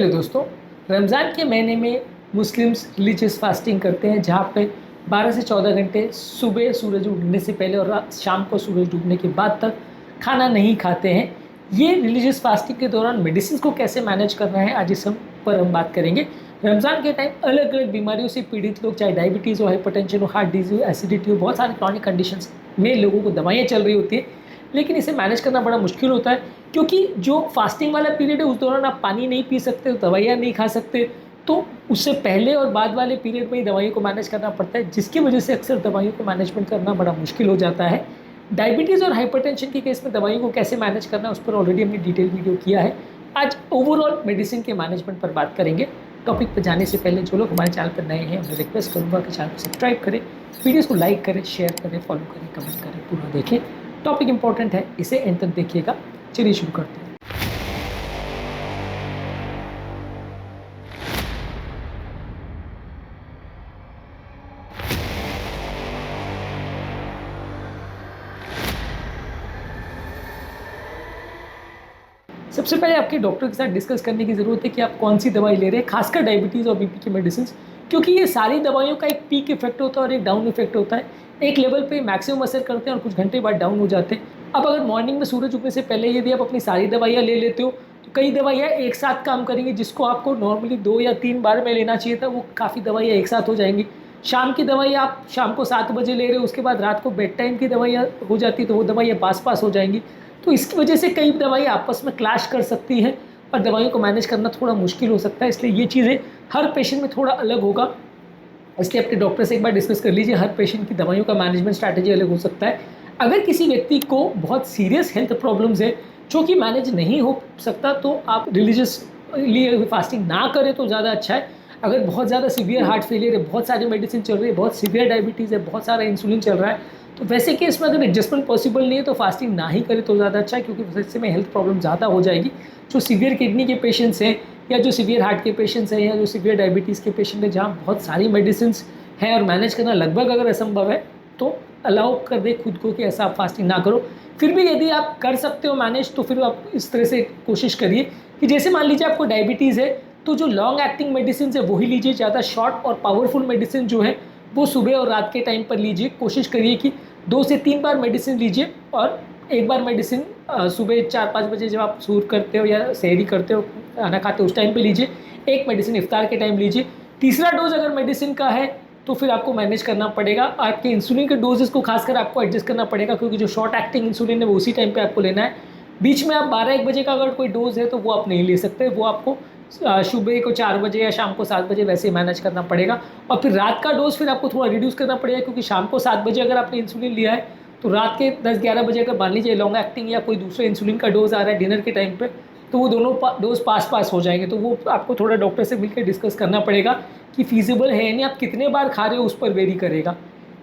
चलिए दोस्तों, रमज़ान के महीने में मुस्लिम्स रिलीजियस फास्टिंग करते हैं जहाँ पे 12 से 14 घंटे सुबह सूरज उगने से पहले और शाम को सूरज डूबने के बाद तक खाना नहीं खाते हैं। ये रिलीजियस फास्टिंग के दौरान मेडिसिन को कैसे मैनेज करना है, आज इस पर हम बात करेंगे। रमज़ान के टाइम अलग अलग बीमारियों से पीड़ित लोग, चाहे डायबिटीज़ हो, हाइपरटेंशन हो, हार्ट डिजीज हो, एसिडिटी हो, बहुत सारे क्रॉनिक कंडीशंस में लोगों को दवाइयाँ चल रही होती है, लेकिन इसे मैनेज करना बड़ा मुश्किल होता है क्योंकि जो फास्टिंग वाला पीरियड है उस दौरान आप पानी नहीं पी सकते, दवाइयाँ नहीं खा सकते, तो उससे पहले और बाद वाले पीरियड में ही दवाइयों को मैनेज करना पड़ता है, जिसकी वजह से अक्सर दवाइयों को मैनेजमेंट करना बड़ा मुश्किल हो जाता है। डायबिटीज़ और हाइपरटेंशन के केस में दवाइयों को कैसे मैनेज करना है उस पर ऑलरेडी हमने डिटेल वीडियो किया है। आज ओवरऑल मेडिसिन के मैनेजमेंट पर बात करेंगे। टॉपिक पर जाने से पहले जो लोग हमारे चैनल पर नए हैं उन्हें रिक्वेस्ट करूँगा कि चैनल को सब्सक्राइब करें, वीडियोज़ को लाइक करें, शेयर करें, फॉलो करें, कमेंट करें, पूरा देखें। टॉपिक इंपॉर्टेंट है, इसे एंड तक देखिएगा। चलिए शुरू करते हैं। सबसे पहले आपके डॉक्टर के साथ डिस्कस करने की ज़रूरत है कि आप कौन सी दवाई ले रहे हैं, खासकर डायबिटीज़ और बीपी की मेडिसिन, क्योंकि ये सारी दवाइयों का एक पीक इफेक्ट होता है और एक डाउन इफेक्ट होता है। एक लेवल पे मैक्सिमम असर करते हैं और कुछ घंटे बाद डाउन हो जाते हैं। अब अगर मॉर्निंग में सूरज उगने से पहले यदि आप अपनी सारी दवाइयाँ ले लेते हो तो कई दवाइयाँ एक साथ काम करेंगी, जिसको आपको नॉर्मली 2 या 3 बार में लेना चाहिए था, वो काफ़ी दवाइयाँ एक साथ हो जाएंगी। शाम की दवाइयाँ आप शाम को 7 बजे ले रहे हो, उसके बाद रात को बेड टाइम की दवाइयाँ हो जाती है, तो वो दवाइयाँ पास हो जाएंगी। तो इसकी वजह से कई दवाइयाँ आपस में क्लैश कर सकती हैं और दवाइयों को मैनेज करना थोड़ा मुश्किल हो सकता है। इसलिए ये चीज़ें हर पेशेंट में थोड़ा अलग होगा, इसलिए आपके डॉक्टर से एक बार डिस्कस कर लीजिए। हर पेशेंट की दवाइयों का मैनेजमेंट स्ट्रैटेजी अलग हो सकता है। अगर किसी व्यक्ति को बहुत सीरियस हेल्थ प्रॉब्लम्स है जो कि मैनेज नहीं हो सकता, तो आप रिलीजियसली फास्टिंग ना करें तो ज़्यादा अच्छा है। अगर बहुत ज़्यादा सीवियर हार्ट फेलियर है, बहुत सारी मेडिसिन चल रही है, बहुत सीवियर डायबिटीज़ है, बहुत सारा इंसुलिन चल रहा है, तो वैसे केस में अगर एडजस्टमेंट पॉसिबल नहीं है तो फास्टिंग ना ही करें तो ज़्यादा अच्छा है, क्योंकि वैसे में हेल्थ प्रॉब्लम ज़्यादा हो जाएगी। जो सीवियर किडनी के पेशेंट्स हैं, या जो सीवियर हार्ट के पेशेंट्स हैं, या जो सीवियर डायबिटीज़ के पेशेंट हैं जहाँ बहुत सारी मेडिसिन है और मैनेज करना लगभग अगर असंभव है, तो अलाउ कर दे खुद को कि ऐसा आप फास्टिंग ना करो। फिर भी यदि आप कर सकते हो मैनेज, तो फिर आप इस तरह से कोशिश करिए कि जैसे मान लीजिए आपको डायबिटीज़ है तो जो लॉन्ग एक्टिंग मेडिसिन है वही लीजिए। ज़्यादा शॉर्ट और पावरफुल मेडिसिन जो है वो सुबह और रात के टाइम पर लीजिए। कोशिश करिए कि 2 से 3 बार मेडिसिन लीजिए और एक बार मेडिसिन सुबह 4-5 बजे जब आप सूर करते हो या सहरी करते हो, खाना खाते हो, उस टाइम पे लीजिए। एक मेडिसिन इफ्तार के टाइम लीजिए। तीसरा डोज अगर मेडिसिन का है तो फिर आपको मैनेज करना पड़ेगा। आपके इंसुलिन के डोजेस को खासकर आपको एडजस्ट करना पड़ेगा, क्योंकि जो शॉर्ट एक्टिंग इंसुलिन है वो उसी टाइम पे आपको लेना है। बीच में आप 12-1 बजे का अगर कोई डोज है तो वो आप नहीं ले सकते, वो आपको सुबह को 4 बजे या शाम को 7 बजे वैसे मैनेज करना पड़ेगा। और फिर रात का डोज फिर आपको थोड़ा रिड्यूस करना पड़ेगा, क्योंकि शाम को 7 बजे अगर आपने इंसुलिन लिया है तो रात के 10-11 बजे अगर मान लीजिए लॉन्ग एक्टिंग या कोई दूसरे इंसुलिन का डोज आ रहा है डिनर के टाइम पे, तो वो दोनों डोज पास हो जाएंगे। तो वो आपको थोड़ा डॉक्टर से मिलकर डिस्कस करना पड़ेगा कि फीजिबल है नहीं, आप कितने बार खा रहे हो उस पर वेरी करेगा।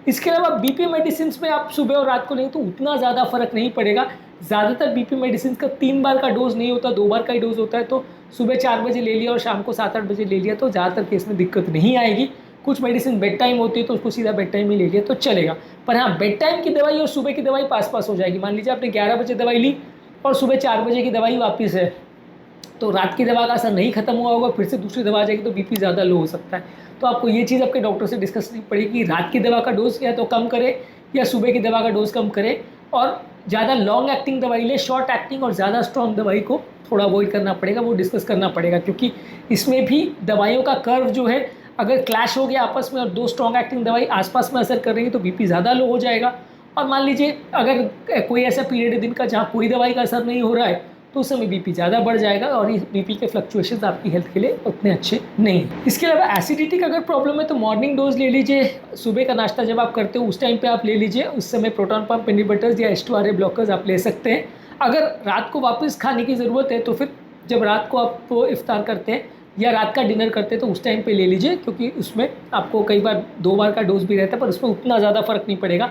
इसके अलावा बीपी मेडिसिन में आप सुबह और रात को लें तो उतना ज़्यादा फर्क नहीं पड़ेगा। ज़्यादातर बीपी मेडिसिन का 3 बार का डोज नहीं होता, 2 बार का ही डोज होता है। तो सुबह 4 बजे ले लिया और शाम को 7-8 बजे ले लिया तो ज़्यादातर केस में दिक्कत नहीं आएगी। कुछ मेडिसिन बेड टाइम होती है तो उसको सीधा बेड टाइम ही ले लिया तो चलेगा। पर हाँ, बेड टाइम की दवाई और सुबह की दवाई पास हो जाएगी। मान लीजिए आपने 11 बजे दवाई ली और सुबह 4 बजे की दवाई वापस है, तो रात की दवा का असर नहीं खत्म हुआ होगा, फिर से दूसरी दवा आ जाएगी तो बीपी ज़्यादा लो हो सकता है। तो आपको ये चीज़ आपके डॉक्टर से डिस्कस करनी पड़ेगी, रात की दवा का डोज या तो कम करे या सुबह की दवा का डोज कम करे, और ज़्यादा लॉन्ग एक्टिंग दवाई ले। शॉर्ट एक्टिंग और ज़्यादा स्ट्रॉन्ग दवाई को थोड़ा अवॉइड करना पड़ेगा, वो डिस्कस करना पड़ेगा, क्योंकि इसमें भी दवाइयों का कर्व जो है अगर क्लैश हो गया आपस में और 2 स्ट्रॉन्ग एक्टिंग दवाई आसपास में असर कर रही है तो बीपी ज़्यादा लो हो जाएगा। और मान लीजिए अगर कोई ऐसा पीरियड है दिन का जहाँ कोई दवाई का असर नहीं हो रहा है तो उस समय बीपी ज़्यादा बढ़ जाएगा और इस बीपी के फ्लक्चुएशंस आपकी हेल्थ के लिए उतने अच्छे नहीं हैं। इसके अलावा एसिडिटी का अगर प्रॉब्लम है तो मॉर्निंग डोज ले लीजिए। सुबह का नाश्ता जब आप करते हो उस टाइम पे आप ले लीजिए, उस समय प्रोटॉन पंप इनहिबिटर्स या H2RA ब्लॉकर्स आप ले सकते हैं। अगर रात को वापस खाने की ज़रूरत है तो फिर जब रात को आप इफ्तार करते हैं या रात का डिनर करते हैं तो उस टाइम पे ले लीजिए, क्योंकि उसमें आपको कई बार 2 बार का डोज भी रहता है पर उसमें उतना ज़्यादा फर्क नहीं पड़ेगा।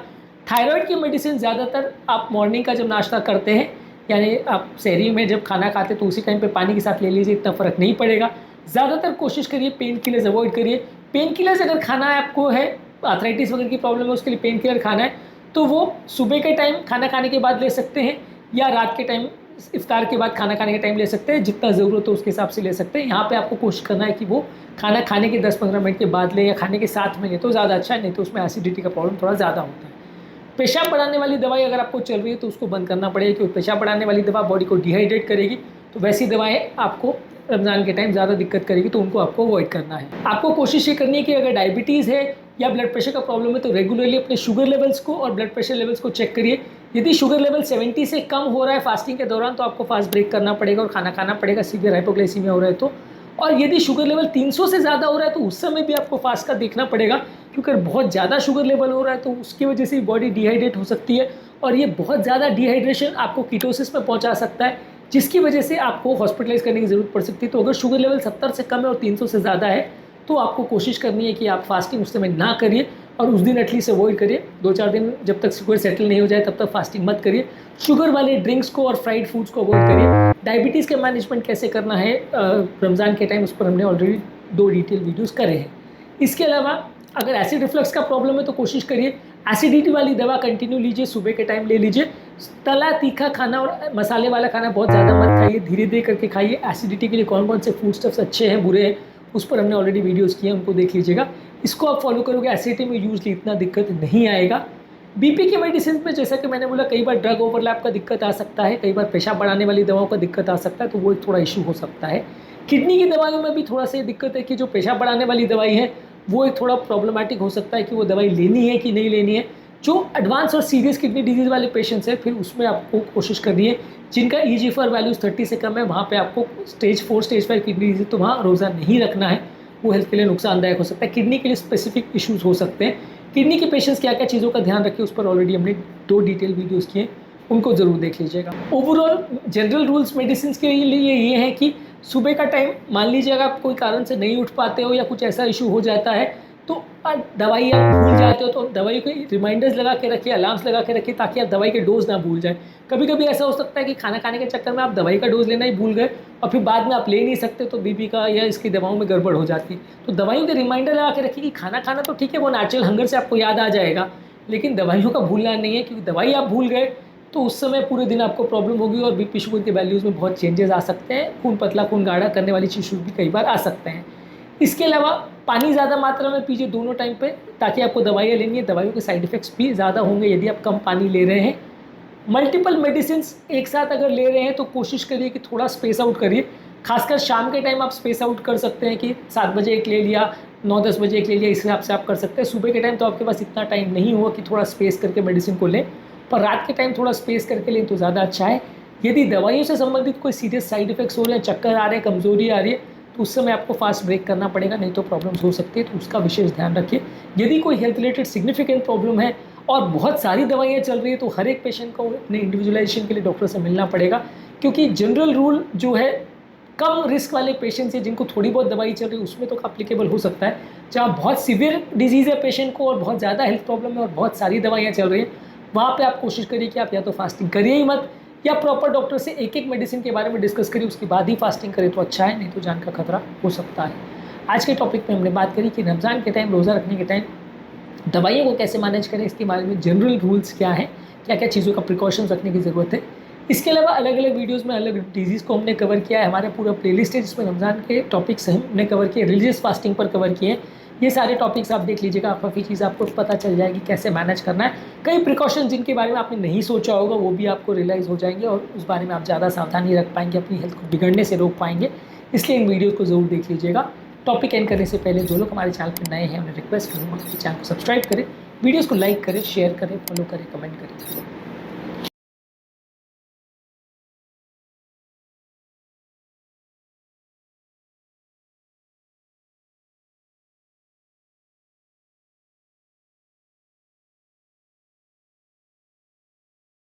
थायराइड की मेडिसिन ज़्यादातर आप मॉर्निंग का जब नाश्ता करते हैं, यानी आप सहरी में जब खाना खाते तो उसी टाइम पे पानी के साथ ले लीजिए, इतना फ़र्क नहीं पड़ेगा। ज़्यादातर कोशिश करिए पेन किलर्स अवॉइड करिए। पेन किलर्स अगर खाना है आपको है, आर्थराइटिस वगैरह की प्रॉब्लम है उसके लिए पेन किलर खाना है तो वो सुबह के टाइम खाना खाने के बाद ले सकते हैं या रात के टाइम इफ्तार के बाद खाना खाने के टाइम ले सकते हैं, जितना ज़रूरत हो उसके हिसाब से ले सकते हैं। यहाँ पे आपको कोशिश करना है कि वो खाना खाने के 10-15 मिनट के बाद लें या खाने के साथ में लें तो ज़्यादा अच्छा है, नहीं तो उसमें एसिडिटी का प्रॉब्लम थोड़ा ज़्यादा होता है। पेशाब बढ़ाने वाली दवाई अगर आपको चल रही है तो उसको बंद करना पड़ेगा, क्योंकि पेशाब बढ़ाने वाली दवा बॉडी को डिहाइड्रेट करेगी, तो वैसी दवाएं आपको रमज़ान के टाइम ज़्यादा दिक्कत करेगी, तो उनको आपको अवॉइड करना है। आपको कोशिश ये करनी है कि अगर डायबिटीज़ है या ब्लड प्रेशर का प्रॉब्लम है तो रेगुलरली अपने शुगर लेवल्स को और ब्लड प्रेशर लेवल्स को चेक करिए। यदि शुगर लेवल 70 से कम हो रहा है फास्टिंग के दौरान तो आपको फास्ट ब्रेक करना पड़ेगा और खाना खाना पड़ेगा, सीवियर हाइपोग्लाइसीमिया हो रहा है तो। और यदि शुगर लेवल 300 से ज़्यादा हो रहा है तो उस समय भी आपको फास्ट का देखना पड़ेगा, क्योंकि बहुत ज़्यादा शुगर लेवल हो रहा है तो उसकी वजह से बॉडी डिहाइड्रेट हो सकती है, और ये बहुत ज़्यादा डिहाइड्रेशन आपको कीटोसिस में पहुंचा सकता है, जिसकी वजह से आपको हॉस्पिटलाइज करने की ज़रूरत पड़ सकती है। तो अगर शुगर लेवल 70 से कम है और 300 से ज़्यादा है तो आपको कोशिश करनी है कि आप फास्टिंग उस समय ना करिए, और उस दिन एटलीस्ट अवॉइड करिए। 2-4 दिन जब तक शुगर सेटल नहीं हो जाए तब तक फास्टिंग मत करिए। शुगर वाले ड्रिंक्स को और फ्राइड फूड्स को अवॉइड करिए। डायबिटीज़ का मैनेजमेंट कैसे करना है रमज़ान के टाइम, उस पर हमने ऑलरेडी 2 डिटेल वीडियोस करे हैं। इसके अलावा अगर एसिड रिफ्लक्स का प्रॉब्लम है तो कोशिश करिए एसिडिटी वाली दवा कंटिन्यू लीजिए, सुबह के टाइम ले लीजिए। तला तीखा खाना और मसाले वाला खाना बहुत ज़्यादा मत खाइए, धीरे धीरे करके खाइए। एसिडिटी के लिए कौन कौन से फूड स्टफ्स अच्छे हैं बुरे हैं उस पर हमने ऑलरेडी वीडियोस किए हैं, उनको देख लीजिएगा। इसको आप फॉलो करोगे एसिडिटी में यूजली इतना दिक्कत नहीं आएगा। बीपी के मेडिसिन में जैसा कि मैंने बोला कई बार ड्रग ओवरलैप का दिक्कत आ सकता है, कई बार पेशाब बढ़ाने वाली दवाओं का दिक्कत आ सकता है, तो वो एक थोड़ा इशू हो सकता है। किडनी की दवाइयों में भी थोड़ा सा दिक्कत है कि जो पेशाब बढ़ाने वाली दवाई है वो एक थोड़ा प्रॉब्लमेटिक हो सकता है कि वो दवाई लेनी है कि नहीं लेनी है। जो एडवांस और सीरियस किडनी डिजीज़ वाले पेशेंट्स हैं फिर उसमें आपको कोशिश करनी है, जिनका ईजीएफआर वैल्यूज़ 30 से कम है वहाँ पे आपको स्टेज 4 स्टेज 5 किडनी डिजीज तो वहाँ रोज़ा नहीं रखना है, वो हेल्थ के लिए नुकसानदायक हो सकता है। किडनी के लिए स्पेसिफिक इश्यूज़ हो सकते हैं। किडनी के पेशेंट्स क्या क्या चीज़ों का ध्यान रखें उस पर ऑलरेडी हमने 2 डिटेल वीडियोज़ किए, उनको ज़रूर देख लीजिएगा। ओवरऑल जनरल रूल्स मेडिसिन के लिए ये है कि सुबह का टाइम मान लीजिए अगर आप कोई कारण से नहीं उठ पाते हो या कुछ ऐसा इशू हो जाता है तो दवाई आप भूल जाते हो तो दवाई के रिमाइंडर्स लगा के रखिए, अलार्म्स लगा के रखिए, ताकि आप दवाई के डोज ना भूल जाए। कभी कभी ऐसा हो सकता है कि खाना खाने के चक्कर में आप दवाई का डोज लेना ही भूल गए और फिर बाद में आप ले नहीं सकते, तो बीपी का या इसकी दवाओं में गड़बड़ हो जाती है। तो दवाइयों के रिमाइंडर लगा के रखिए कि खाना खाना तो ठीक है, वो नेचुरल हंगर से आपको याद आ जाएगा, लेकिन दवाइयों का भूलना नहीं है, क्योंकि दवाई आप भूल गए तो उस समय पूरे दिन आपको प्रॉब्लम होगी और बीपी शुगर के वैल्यूज़ में बहुत चेंजेस आ सकते हैं। खून पतला खून गाढ़ा करने वाली इश्यूज भी कई बार आ सकते हैं। इसके अलावा पानी ज़्यादा मात्रा में पीजिए दोनों टाइम पे, ताकि आपको दवाइयाँ लेनी है, दवाइयों के साइड इफ़ेक्ट्स भी ज़्यादा होंगे यदि आप कम पानी ले रहे हैं। मल्टीपल मेडिसिन एक साथ अगर ले रहे हैं तो कोशिश करिए कि थोड़ा स्पेस आउट करिए। खासकर शाम के टाइम आप स्पेस आउट कर सकते हैं कि 7 बजे एक ले लिया, 9-10 बजे एक ले लिया, इस हिसाब से आप कर सकते हैं। सुबह के टाइम तो आपके पास इतना टाइम नहीं हुआ कि थोड़ा स्पेस करके मेडिसिन को लें, पर रात के टाइम थोड़ा स्पेस करके लें तो ज़्यादा अच्छा है। यदि दवाइयों से संबंधित कोई सीरियस साइड इफेक्ट्स हो रहे हैं, चक्कर आ रहे हैं, कमजोरी आ रही है, तो उस समय आपको फास्ट ब्रेक करना पड़ेगा, नहीं तो प्रॉब्लम्स हो सकती है, तो उसका विशेष ध्यान रखिए। यदि कोई हेल्थ रिलेटेड सिग्निफिकेंट प्रॉब्लम है और बहुत सारी दवाइयाँ चल रही है तो हर एक पेशेंट को अपने इंडिविजुअलाइजेशन के लिए डॉक्टर से मिलना पड़ेगा, क्योंकि जनरल रूल जो है कम रिस्क वाले पेशेंट्स हैं जिनको थोड़ी बहुत दवाई चल रही है उसमें तो अप्लीकेबल हो सकता है। जहाँ बहुत सीवियर डिजीज़ है पेशेंट को और बहुत ज़्यादा हेल्थ प्रॉब्लम है और बहुत सारी दवाइयाँ चल रही हैं, वहाँ पे आप कोशिश करिए कि आप या तो फास्टिंग करिए ही मत, या प्रॉपर डॉक्टर से एक एक मेडिसिन के बारे में डिस्कस करिए, उसके बाद ही फास्टिंग करें तो अच्छा है, नहीं तो जान का खतरा हो सकता है। आज के टॉपिक में हमने बात करी कि रमज़ान के टाइम, रोज़ा रखने के टाइम दवाइयों को कैसे मैनेज करें, इसके बारे में जनरल रूल्स क्या हैं, क्या क्या चीज़ों का प्रिकॉशंस रखने की ज़रूरत है। इसके अलावा अलग अलग वीडियोस में अलग डिजीज़ को हमने कवर किया है। हमारा पूरा प्लेलिस्ट है जिसमें रमज़ान के टॉपिक्स हमने कवर किए, रिलीजियस फास्टिंग पर कवर किए हैं। ये सारे टॉपिक्स आप देख लीजिएगा, काफ़ी चीज़ आपको पता चल जाएगी कैसे मैनेज करना है। कई प्रिकॉशन जिनके बारे में आपने नहीं सोचा होगा वो भी आपको रियलाइज़ हो जाएंगे और उस बारे में आप ज़्यादा सावधानी रख पाएंगे, अपनी हेल्थ को बिगड़ने से रोक पाएंगे। इसलिए इन वीडियोज़ को ज़रूर देख लीजिएगा। टॉपिक एंड करने से पहले जो लोग हमारे चैनल पर नए हैं उन्हें रिक्वेस्ट करूँगा कि चैनल को सब्सक्राइब करें, वीडियोज़ को लाइक करें, शेयर करें, फॉलो करें, कमेंट करें।